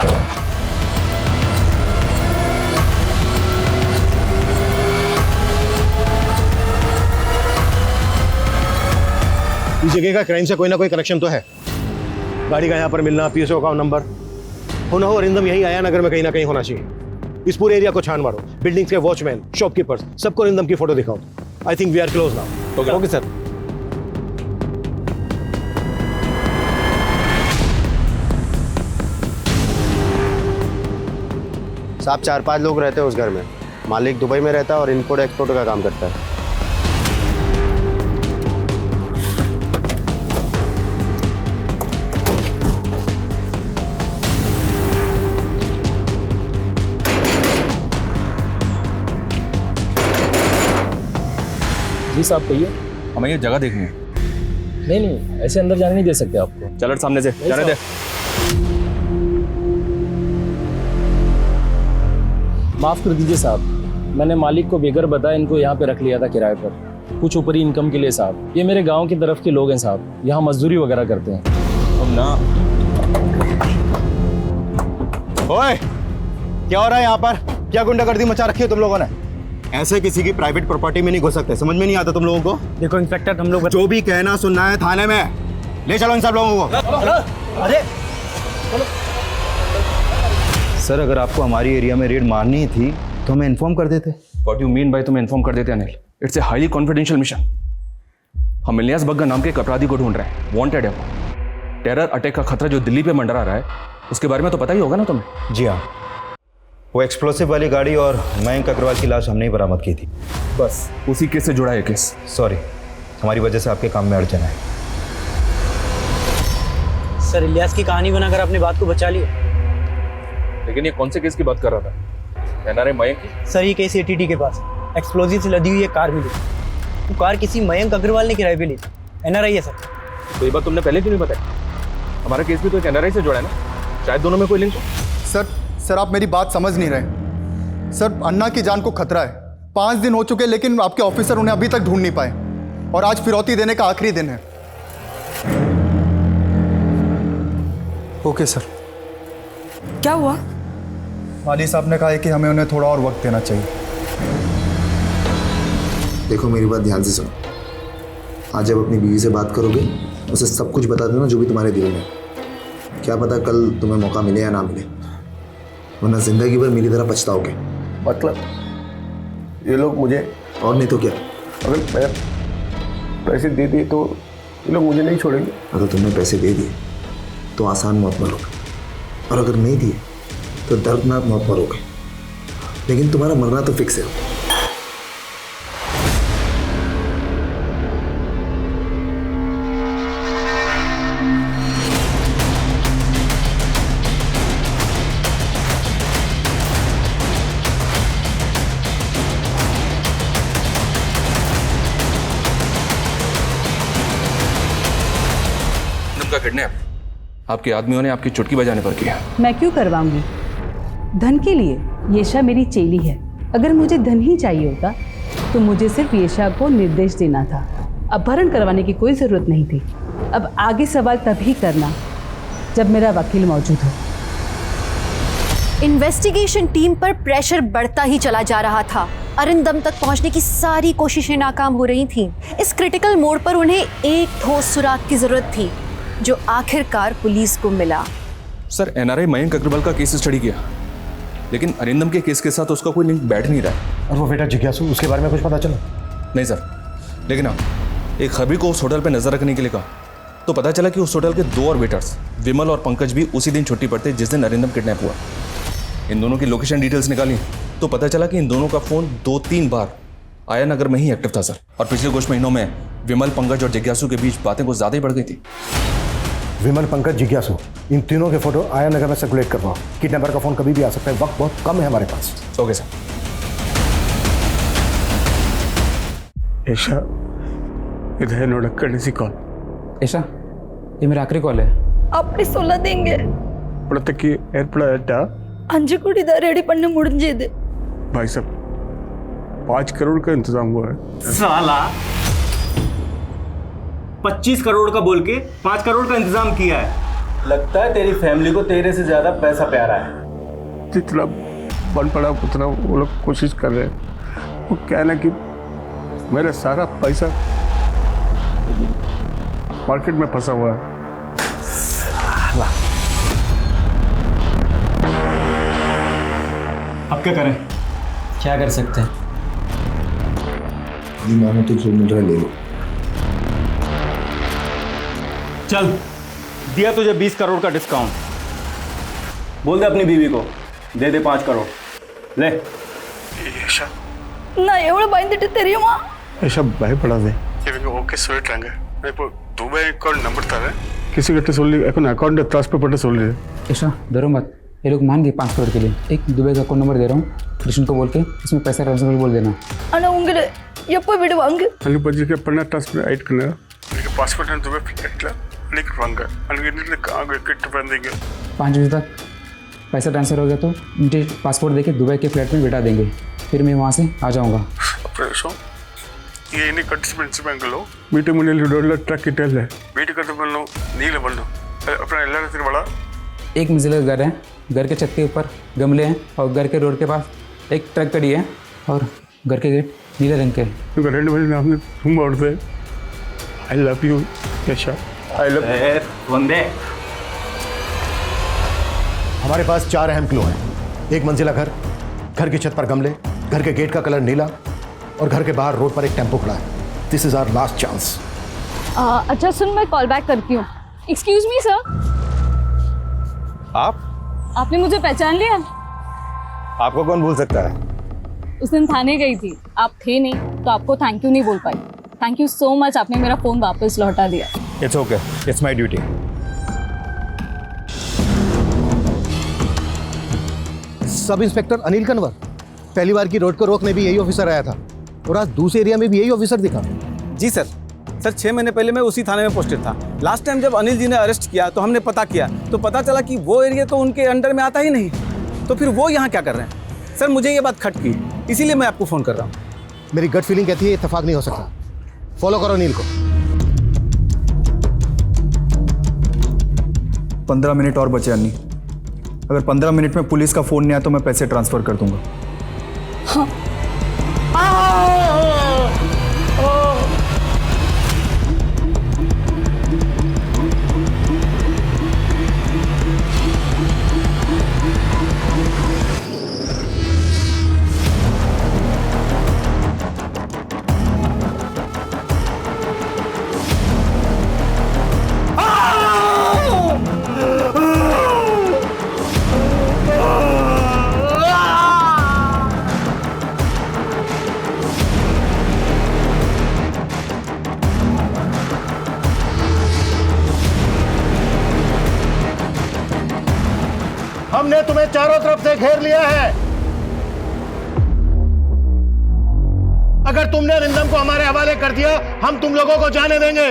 S10: इस जगह का क्राइम से कोई ना कोई कनेक्शन तो है। गाड़ी का यहाँ पर मिलना, पीएसओ का नंबर, हो ना हो अरिंदम यही आया नगर में कहीं ना कहीं होना चाहिए। इस पूरे एरिया को छान मारो, बिल्डिंग्स के वॉचमैन, शॉपकीपर्स, सबको अरिंदम की फोटो दिखाओ। I think we are close now. Okay sir. साहब 4-5 लोग रहते हैं उस घर में। मालिक दुबई में रहता है और इम्पोर्ट एक्सपोर्ट का काम करता है।
S4: जी साहब कहिए।
S15: हमें ये जगह देखनी है।
S4: नहीं ऐसे अंदर जाने नहीं दे सकते आपको।
S15: चलो सामने से जाने दे।
S4: माफ़ कर दीजिए साहब, मैंने मालिक को बेगर बताया इनको यहाँ पे रख लिया था किराए पर, कुछ ऊपरी इनकम के लिए साहब। ये मेरे गांव की तरफ के लोग हैं साहब, यहाँ मजदूरी वगैरह करते हैं।
S15: अब ना
S9: ओए, क्या हो रहा है यहाँ पर? क्या गुंडागर्दी मचा रखी है तुम लोगों ने? ऐसे किसी की प्राइवेट प्रॉपर्टी में नहीं घुस सकते, समझ में नहीं आता तुम लोगों को?
S14: देखो इंस्पेक्टर, हम लोग
S9: जो भी कहना सुनना है थाने में ले चलो इन सब लोगों को।
S14: अरे
S9: सर, अगर आपको हमारी एरिया में रेड मारनी ही थी तो हमें इन्फॉर्म कर देते।
S15: व्हाट यू मीन भाई? तुम्हें इन्फॉर्म कर देते Anil. It's a highly confidential mission. हम इलियास बग्गा नाम के एक अपराधी को ढूंढ रहे हैं, वांटेड है वो। टेरर अटैक का खतरा जो दिल्ली पे मंडरा रहा है, उसके बारे में तो पता ही होगा ना तुम्हें?
S9: जी हाँ, वो एक्सप्लोसिव वाली गाड़ी और मयंक अग्रवाल की लाश हमने ही बरामद की थी।
S15: बस उसी केस से जुड़ा है केस।
S9: सॉरी, हमारी वजह से आपके काम में अड़चन है।
S14: सर, इलियास की कहानी बनाकर अपनी बात को बचा लिया।
S15: लेकिन ये कौन से केस की बात कर रहा था? एनआरए मयंक की?
S14: सर, ये केस एटीटी के पास एक्सप्लोजिव से लदी हुई एक कार मिली। वो कार किसी मयंक अग्रवाल ने किराए पे ली। एनआरआई है सर।
S15: तो ये बात तुमने पहले क्यों नहीं बताई? हमारा केस भी तो एक एनआरआई से जुड़ा है ना, शायद दोनों में कोई लिंक हो।
S16: सर आप मेरी बात समझ नहीं रहे। सर, अन्ना की जान को खतरा है। 5 दिन हो चुके लेकिन आपके ऑफिसर उन्हें अभी तक ढूंढ नहीं पाए और आज फिरौती देने का आखिरी दिन है। Okay sir.
S3: क्या हुआ?
S16: वाली साहब ने कहा है कि हमें उन्हें थोड़ा और वक्त देना चाहिए।
S7: देखो मेरी बात ध्यान से सुनो। आज जब अपनी बीवी से बात करोगे उसे सब कुछ बता देना जो भी तुम्हारे दिल में। क्या पता कल तुम्हें मौका मिले या ना मिले, वरना जिंदगी भर मेरी तरह पछताओगे।
S5: मतलब ये लोग मुझे,
S7: और नहीं तो क्या,
S5: अगर मैं पैसे दे दिए तो ये लोग मुझे नहीं छोड़ेंगे।
S7: अगर तुमने पैसे दे दिए तो आसान मौत मरोगे, और अगर नहीं दिए तो दर्दनाक मौत मरोगे। लेकिन तुम्हारा मरना तो फिक्स है।
S15: का किडनैप आपके आदमियों ने आपकी चुटकी बजाने पर किया।
S18: मैं क्यों करवाऊंगी? धन के लिए? येशा मेरी चेली है। अगर मुझे धन ही चाहिए होता तो मुझे सिर्फ येशा को निर्देश देना था, अपहरण करवाने की कोई ज़रूरत नहीं थी। अब आगे सवाल तभी करना जब मेरा वकील मौजूद हो।
S2: इन्वेस्टिगेशन टीम पर प्रेशर बढ़ता ही चला जा रहा था। अरिंदम तक पहुंचने की सारी कोशिशें नाकाम हो रही थीं। इस क्रिटिकल मोड़ पर उन्हें एक ठोस सुराग की जरूरत थी, जो आखिरकार पुलिस को मिला।
S15: सर, एनआरआई मयंक अग्रवाल का केस स्टडी किया, लेकिन अरिंदम के केस के साथ उसका कोई लिंक बैठ नहीं रहा है।
S10: और वो बेटा जिज्ञासु, उसके बारे में कुछ पता चला?
S15: नहीं सर, लेकिन हाँ, एक खबरी को उस होटल पर नजर रखने के लिए कहा तो पता चला कि उस होटल के 2 और वेटर्स विमल और पंकज भी उसी दिन छुट्टी पर थे जिस दिन अरिंदम किडनैप हुआ। इन दोनों की लोकेशन डिटेल्स निकाली तो पता चला कि इन दोनों का फोन 2-3 बार आया नगर में ही एक्टिव था सर। और पिछले कुछ महीनों में विमल, पंकज और जिज्ञासु के बीच बातें कुछ ज्यादा ही बढ़ गई थी।
S10: विमल, पंकज, जिज्ञासु, इन तीनों के फोटो आया नगर में सर्कुलेट करवाओ। किडनैपर का फोन कभी भी आ सकता है, वक्त बहुत कम है हमारे पास।
S15: Okay sir.
S5: ऐशा, इधर नोटक करने सी कॉल।
S17: ऐशा, ये मेरा आखिरी कॉल है।
S3: आपने 16 देंगे?
S5: पुलत्तकी एयरपोर्ट
S3: अंजुकुड़ी रेडी पन्ने मुड़े दे।
S5: भाई साहब 5 करोड़ का इंतजाम हुआ है।
S1: साला 25 करोड़ का बोल के 5 करोड़ का इंतजाम किया है। लगता है तेरी फैमिली को तेरे से ज्यादा पैसा प्यारा है।
S5: जितना बन पड़ा उतना वो लोग कोशिश कर रहे हैं। वो कहना कि मेरा सारा पैसा मार्केट में फंसा हुआ है।
S1: अब
S9: क्या करें?
S14: क्या कर सकते हैं?
S7: जी मानो तो जो मिल रहा है ले लो।
S9: चल, दिया तुझे 20 करोड़ का डिस्काउंट।
S1: बोल दे अपनी बीवी को दे दे 5 करोड़ ले।
S3: ना एवढं बांधते तरी मा
S8: ऐसा भयपड़ा दे ओके சொல்லிட்டாங்க இப்போ துபாய் அக்கவுண்ட் நம்பர் தரேன் किसी கிட்ட சொல்லி এখন अकाउंट ट्रांसफर பண்ண சொல்லு।
S17: ऐसा डरो मत, ये लोग मान गए 5 करोड़ के लिए। एक दुबई का अकाउंट नंबर दे रहा हूँ, कृष्ण को बोल के इसमें पैसा ट्रांसफर बोल देना।
S3: ஆனா உங்களை எப்போ விடுவாங்க?
S8: அங்க பஜ்ஜிக்கு பண்ண ट्रांसफर ஆயிட்டு கண்ணா எனக்கு பாஸ்போர்ட் அண்ட் துபாய் ஃளைட்ல அன்னைக்கு வாங்க அன்னைக்கு இன்னில காங்க கிட்ட வந்தீங்க
S17: 5 बजे तक पैसा ट्रांसफर हो गया तो मुझे पासपोर्ट देके दुबई के फ्लैट में बिठा देंगे, फिर मैं वहाँ से आ जाऊँगा।
S8: ये इन्हीं कट्स बैंगलो मीटे मुन्ने डॉलर ट्रक इटल है मीटे करते बनलो नीले बनलो अपना एल्ला से बड़ा
S17: एक मंजिला घर है, घर के छत के ऊपर गमले हैं और घर के रोड के पास एक ट्रक खड़ी है और घर के गेट नीले रंग के।
S8: रेंड वाले नाम ने तुम और से आई लव यू यशा आई लव
S1: वंदे।
S10: हमारे पास 4 अहम क्लू हैं। एक मंजिला घर, घर की छत पर गमले, घर के गेट का कलर नीला और घर के बाहर रोड पर एक टेम्पो खड़ा है। This is our last chance.
S13: अच्छा सुन, मैं कॉल बैक करती हूँ। एक्सक्यूज मी सर, आपने मुझे पहचान लिया?
S9: आपको कौन भूल सकता है?
S13: उस दिन थाने गई थी, आप थे नहीं तो आपको थैंक यू नहीं बोल पाई। थैंक यू सो मच, आपने मेरा फ़ोन वापस लौटा दिया।
S9: It's okay, it's my duty.
S19: Sub inspector Anil Kanwar, पहली बार की रोड को रोकने भी यही ऑफिसर आया था और आज दूसरे एरिया में भी यही ऑफिसर दिखा।
S12: जी सर, 6 महीने पहले मैं उसी थाने में पोस्टेड था। लास्ट टाइम जब अनिल जी ने अरेस्ट किया तो हमने पता किया तो पता चला कि वो एरिया तो उनके अंडर में आता ही नहीं, तो फिर वो यहाँ क्या कर रहे हैं? सर मुझे ये बात खटकी, इसीलिए मैं आपको फ़ोन कर रहा हूँ।
S19: मेरी गट फीलिंग कहती है इत्तेफाक नहीं हो सकता। फॉलो करो अनिल को।
S16: 15 मिनट और बचे अन्नी। अगर 15 मिनट में पुलिस का फ़ोन नहीं आया तो मैं पैसे ट्रांसफ़र कर दूंगा।
S13: हाँ।
S10: हमने तुम्हें चारों तरफ से घेर लिया है। अगर तुमने अरिंदम को हमारे हवाले कर दिया, हम तुम लोगों को जाने देंगे।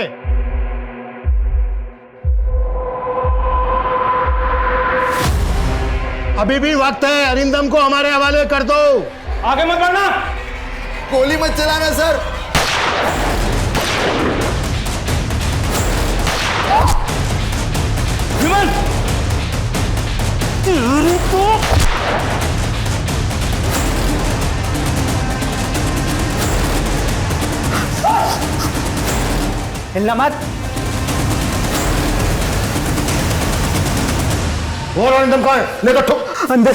S10: अभी भी वक्त है, अरिंदम को हमारे हवाले कर दो।
S12: आगे मत बढ़ना,
S7: गोली मत चलाना सर।
S12: विमल,
S14: हिलना मत।
S10: वो अरिंदम कौन है? लेकर ठोक अंदर।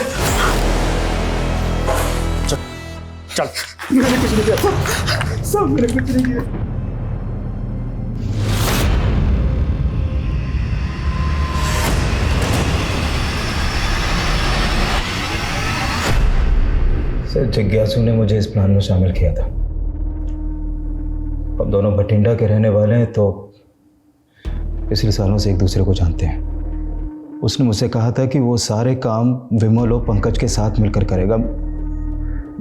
S10: चल
S8: मैंने कुछ नहीं किया सब मैंने कुछ नहीं किया।
S23: सर जिज्ञासु ने मुझे इस प्लान में शामिल किया था। हम दोनों भटिंडा के रहने वाले हैं तो पिछले सालों से एक दूसरे को जानते हैं। उसने मुझसे कहा था कि वो सारे काम विमल और पंकज के साथ मिलकर करेगा।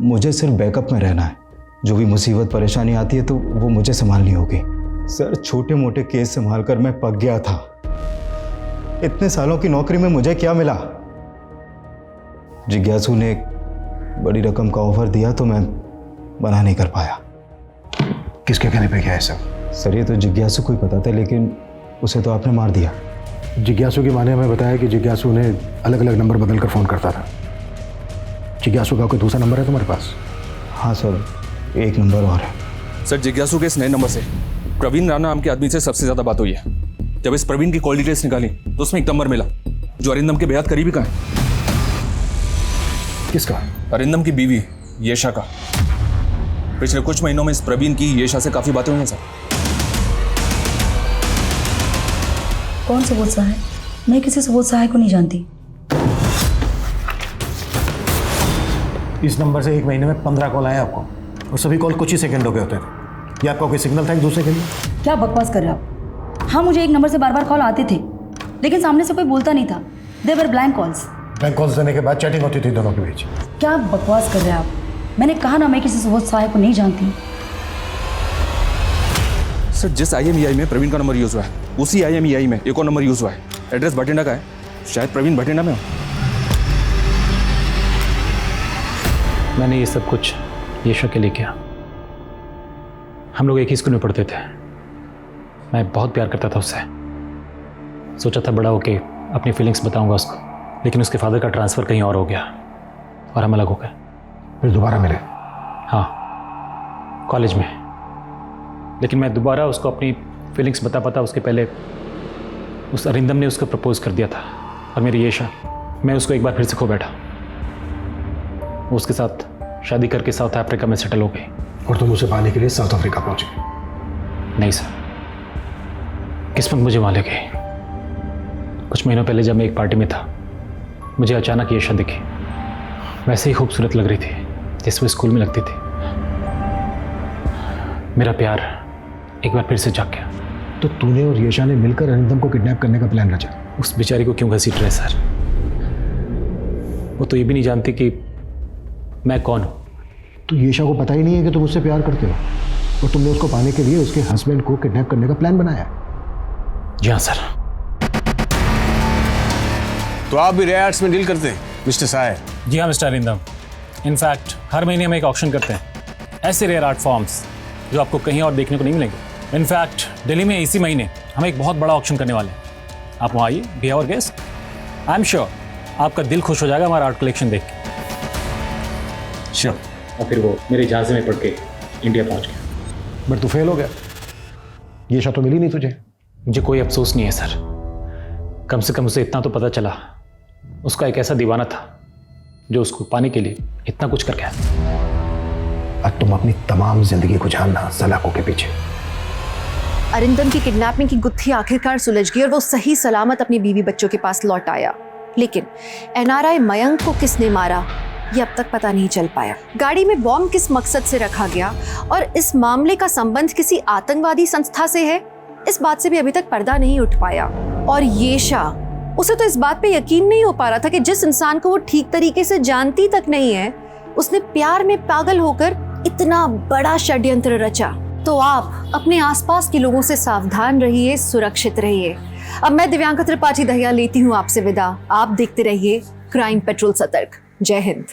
S23: मुझे सिर्फ बैकअप में रहना है, जो भी मुसीबत परेशानी आती है तो वो मुझे संभालनी होगी। सर छोटे मोटे केस संभाल कर मैं पक गया था। इतने सालों की नौकरी में मुझे क्या मिला? जिज्ञासु ने एक बड़ी रकम का ऑफर दिया तो मैं मना नहीं कर पाया।
S10: किसके कहने पे क्या है सब?
S23: सर ये तो जिज्ञासु को ही पता था, लेकिन उसे तो आपने मार दिया।
S10: जिज्ञासु की माँ ने हमें बताया कि जिज्ञासु ने अलग अलग नंबर बदल कर फ़ोन करता था। जिज्ञासु का कोई दूसरा नंबर है तुम्हारे पास?
S23: हाँ सर, एक नंबर और है।
S15: सर जिज्ञासु के इस नए नंबर से प्रवीण राणा नाम के आदमी से सबसे ज़्यादा बात हुई है। जब इस प्रवीण की कॉल डिटेल्स निकाली तो उसमें एक नंबर मिला जो अरिंदम के बेहद करीबी का है।
S10: किसका?
S15: अरिंदम की बीवी येशा का। पिछले कुछ महीनों में इस प्रवीण की येशा से काफी बातें हुई हैं सर।
S3: कौन सुबोध सहाय? मैं किसी सुबोध सहाय को नहीं जानती।
S10: इस नंबर से एक महीने में 15 कॉल आए आपको, और सभी कॉल कुछ ही सेकंडों के होते थे। ये आपका कोई सिग्नल था एक दूसरे के लिए?
S3: क्या बकवास कर रहे हो आप? हाँ, मुझे एक नंबर से बार बार कॉल आते थे, लेकिन सामने से कोई बोलता नहीं था। दे वर ब्लैंक कॉल्स।
S10: ब्लैंक कॉल्स देने के बाद चैटिंग होती थी दोनों के बीच।
S3: क्या बकवास कर रहे हैं आप? मैंने कहा ना, मैं किसी सुबोध सहाय को नहीं जानती।
S15: सर, जिस IMEI में प्रवीण का नंबर यूज हुआ है, उसी IMEI में एक और नंबर यूज हुआ है। एड्रेस भटिंडा का है, शायद प्रवीण भटिंडा में हो।
S17: मैंने ये सब कुछ येशा के लिए किया। हम लोग एक ही स्कूल में पढ़ते थे। मैं बहुत प्यार करता था उससे। सोचा था बड़ा होके अपनी फीलिंग्स बताऊंगा उसको, लेकिन उसके फादर का ट्रांसफ़र कहीं और हो गया और हम अलग हो गए।
S10: फिर दोबारा मिले?
S17: हाँ, कॉलेज में। लेकिन मैं दोबारा उसको अपनी फीलिंग्स बता पाता उसके पहले उस अरिंदम ने उसको प्रपोज कर दिया था। और मेरी येशा, मैं उसको एक बार फिर से खो बैठा। वो उसके साथ शादी करके साउथ अफ्रीका में सेटल हो गई।
S10: और तुम उसे पाने के लिए साउथ अफ्रीका पहुंच गए?
S17: नहीं सर, किस्मत मुझे वहाँ ले गई। कुछ महीनों पहले जब मैं एक पार्टी में था, मुझे अचानक येशा दिखी। वैसे ही खूबसूरत लग रही थी जैसे वो स्कूल में लगती थी। मेरा प्यार एक बार फिर से जाग गया।
S10: तो तूने और येशा ने मिलकर अरिंदम को किडनैप करने का प्लान रचा?
S17: उस बेचारी को क्यों घसीट रहे सर? वो तो ये भी नहीं जानती कि मैं कौन हूँ।
S10: तो येशा को पता ही नहीं है कि तुम उससे प्यार करते हो, और तुमने उसको पाने के लिए उसके हस्बैंड को किडनैप करने का प्लान बनाया?
S17: जी हाँ सर।
S5: तो आप भी रेयर आर्ट्स में डील करते हैं मिस्टर साय?
S17: जी हाँ मिस्टर अरिंदम। इनफैक्ट हर महीने हम एक ऑक्शन करते हैं, ऐसे रेयर आर्ट फॉर्म्स जो आपको कहीं और देखने को नहीं मिलेंगे। इनफैक्ट दिल्ली में इसी महीने हम एक बहुत बड़ा ऑक्शन करने वाले हैं। आप वहाँ आइए, be our guest. I am sure आपका दिल खुश हो जाएगा हमारा आर्ट कलेक्शन देख के। श्योर। और फिर वो मेरे जहाज़ में पढ़ के इंडिया पहुँच गया।
S10: बट तू फेल हो गया। येशा तो मिली नहीं तुझे।
S17: मुझे कोई अफसोस नहीं है सर। कम से कम उसे इतना तो पता चला, उसका एक ऐसा दीवाना था जो उसको पाने के लिए इतना कुछ कर गया।
S10: अब तुम अपनी तमाम जिंदगी को जानना सलाखों के पीछे।
S2: अरिंदम की किडनैपिंग की गुत्थी आखिरकार सुलझ गई और वो सही सलामत अपनी बीवी बच्चों के पास लौट आया। लेकिन NRI मयंक को किसने मारा ये अब तक पता नहीं चल पाया। गाड़ी में बॉम्ब किस मकसद से रखा गया और इस मामले का संबंध किसी आतंकवादी संस्था से है, इस बात से भी अभी तक पर्दा नहीं उठ पाया। और येशा, उसे तो इस बात पे यकीन नहीं हो पा रहा था कि जिस इंसान को वो ठीक तरीके से जानती तक नहीं है, उसने प्यार में पागल होकर इतना बड़ा षड्यंत्र रचा। तो आप अपने आसपास के लोगों से सावधान रहिए, सुरक्षित रहिए। अब मैं दिव्यांका त्रिपाठी दहिया लेती हूँ आपसे विदा। आप देखते रहिए क्राइम पेट्रोल सतर्क। जय हिंद।